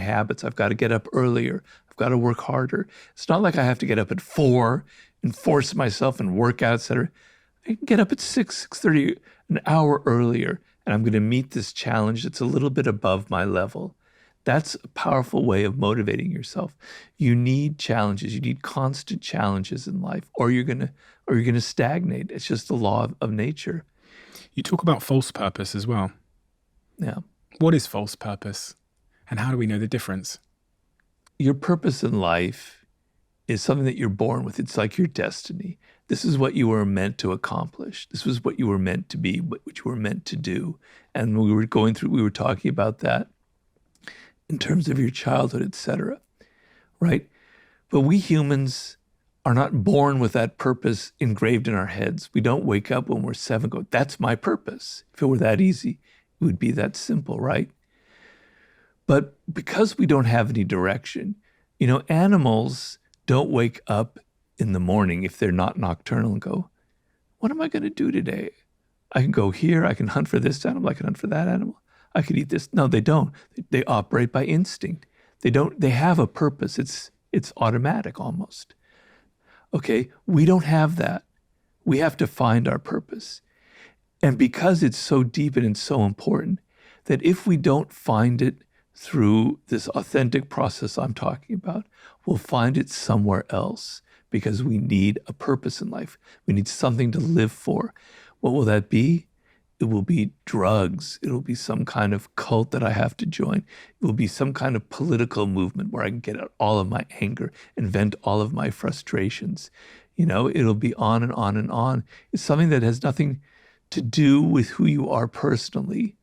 habits. I've got to get up earlier. I've got to work harder. It's not like I have to get up at 4 and force myself and work out, et cetera. I can get up at 6:30, an hour earlier, and I'm going to meet this challenge that's a little bit above my level. That's a powerful way of motivating yourself. You need challenges. You need constant challenges in life, or you're gonna stagnate. It's just the law of nature. You talk about false purpose as well. Yeah. What is false purpose, and how do we know the difference? Your purpose in life is something that you're born with. It's like your destiny. This is what you were meant to accomplish. This was what you were meant to be, what you were meant to do. And we were talking about that in terms of your childhood, et cetera, right? But we humans are not born with that purpose engraved in our heads. We don't wake up when we're 7 and go, that's my purpose. If it were that easy, it would be that simple, right? But because we don't have any direction, animals don't wake up in the morning if they're not nocturnal and go, what am I going to do today? I can go here, I can hunt for this animal, I can hunt for that animal. I could eat this. No, they don't. They operate by instinct. They have a purpose. It's automatic almost. Okay, we don't have that. We have to find our purpose. And because it's so deep and it's so important, that if we don't find it through this authentic process I'm talking about, we'll find it somewhere else because we need a purpose in life. We need something to live for. What will that be? It will be drugs. It'll be some kind of cult that I have to join. It will be some kind of political movement where I can get out all of my anger and vent all of my frustrations. It'll be on and on and on. It's something that has nothing to do with who you are personally,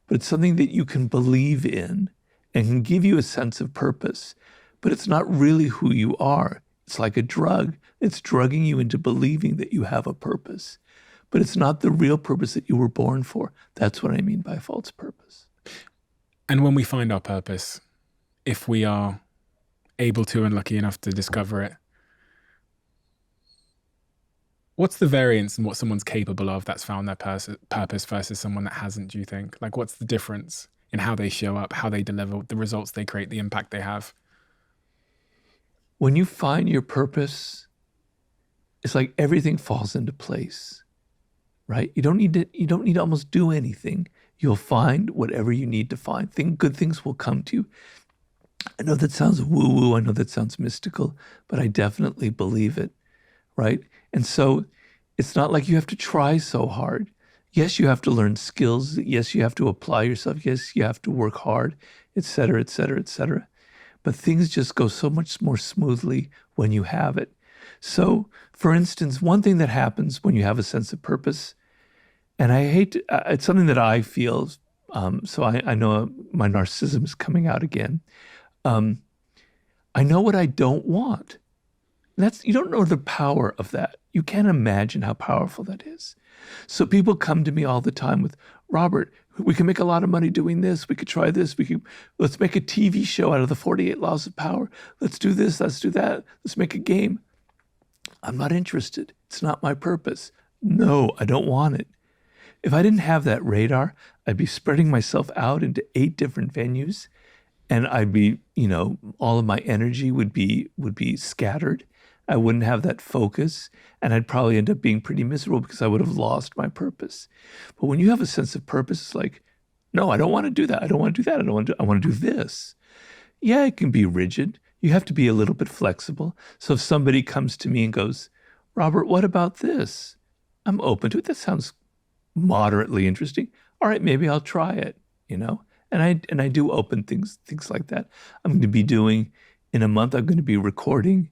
but it's something that you can believe in and can give you a sense of purpose. But it's not really who you are. It's like a drug. It's drugging you into believing that you have a purpose. But it's not the real purpose that you were born for. That's what I mean by false purpose. And when we find our purpose, if we are able to and lucky enough to discover it, what's the variance in what someone's capable of that's found their purpose versus someone that hasn't, do you think? Like, what's the difference in how they show up, how they deliver, the results they create, the impact they have? When you find your purpose, it's like everything falls into place. Right? You don't need to almost do anything. You'll find whatever you need to find. Good things will come to you. I know that sounds woo-woo. I know that sounds mystical, but I definitely believe it, right? And so it's not like you have to try so hard. Yes, you have to learn skills. Yes, you have to apply yourself. Yes, you have to work hard, et cetera, et cetera, et cetera. But things just go so much more smoothly when you have it. So, for instance, one thing that happens when you have a sense of purpose, and it's something that I feel, so I know my narcissism is coming out again. I know what I don't want. You don't know the power of that. You can't imagine how powerful that is. So people come to me all the time with, Robert, we can make a lot of money doing this. We could try this. Let's make a TV show out of the 48 Laws of Power. Let's do this. Let's do that. Let's make a game. I'm not interested. It's not my purpose. No, I don't want it. If I didn't have that radar, I'd be spreading myself out into 8 different venues, and I'd be, all of my energy would be scattered. I wouldn't have that focus, and I'd probably end up being pretty miserable because I would have lost my purpose. But when you have a sense of purpose, it's like, no, I don't want to do that. I don't want to do that. I want to do this. Yeah, it can be rigid. You have to be a little bit flexible. So if somebody comes to me and goes, Robert, what about this? I'm open to it. That sounds moderately interesting. All right, maybe I'll try it, And I do open things like that. I'm going to be doing, in a month, I'm going to be recording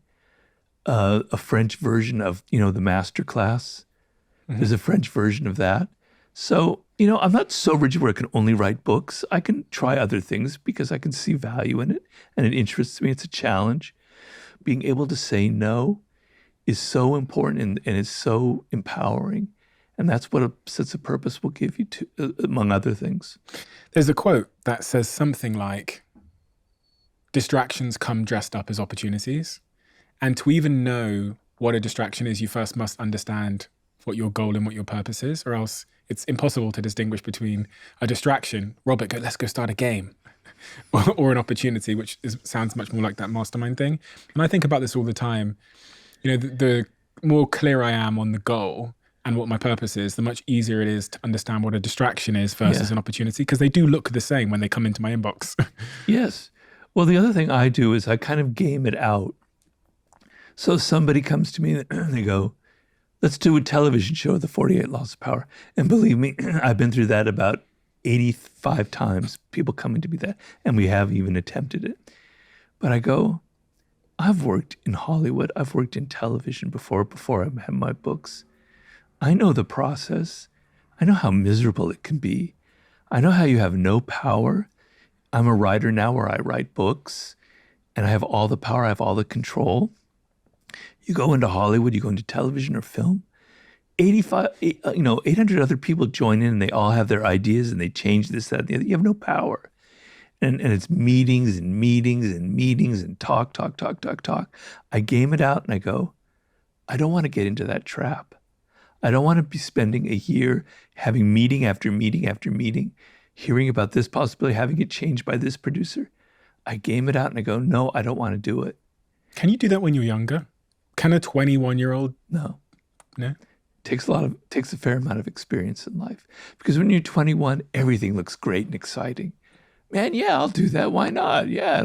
a French version of, the master class. Mm-hmm. There's a French version of that. So, I'm not so rigid where I can only write books. I can try other things because I can see value in it and it interests me. It's a challenge. Being able to say no is so important and it's so empowering. And that's what a sense of purpose will give you, among other things. There's a quote that says something like, distractions come dressed up as opportunities. And to even know what a distraction is, you first must understand what your goal and what your purpose is, or else it's impossible to distinguish between a distraction, Robert, let's go start a game, or an opportunity, which sounds much more like that mastermind thing. And I think about this all the time. The more clear I am on the goal and what my purpose is, the much easier it is to understand what a distraction is versus an opportunity, because they do look the same when they come into my inbox. Yes. Well, the other thing I do is I kind of game it out. So somebody comes to me and they go, let's do a television show, The 48 Laws of Power. And believe me, I've been through that about 85 times, people coming to me that, and we have even attempted it. But I go, I've worked in Hollywood. I've worked in television before I had my books. I know the process. I know how miserable it can be. I know how you have no power. I'm a writer now where I write books and I have all the power. I have all the control. You go into Hollywood, you go into television or film, 800 other people join in and they all have their ideas and they change this, that, and the other. You have no power. And it's meetings and meetings and meetings and talk. I game it out and I go, I don't want to get into that trap. I don't want to be spending a year having meeting after meeting after meeting, hearing about this possibility, having it changed by this producer. I game it out and I go, no, I don't want to do it. Can you do that when you're younger? Can a 21-year-old? No. No? Takes a fair amount of experience in life. Because when you're 21, everything looks great and exciting. Man, yeah, I'll do that. Why not? Yeah,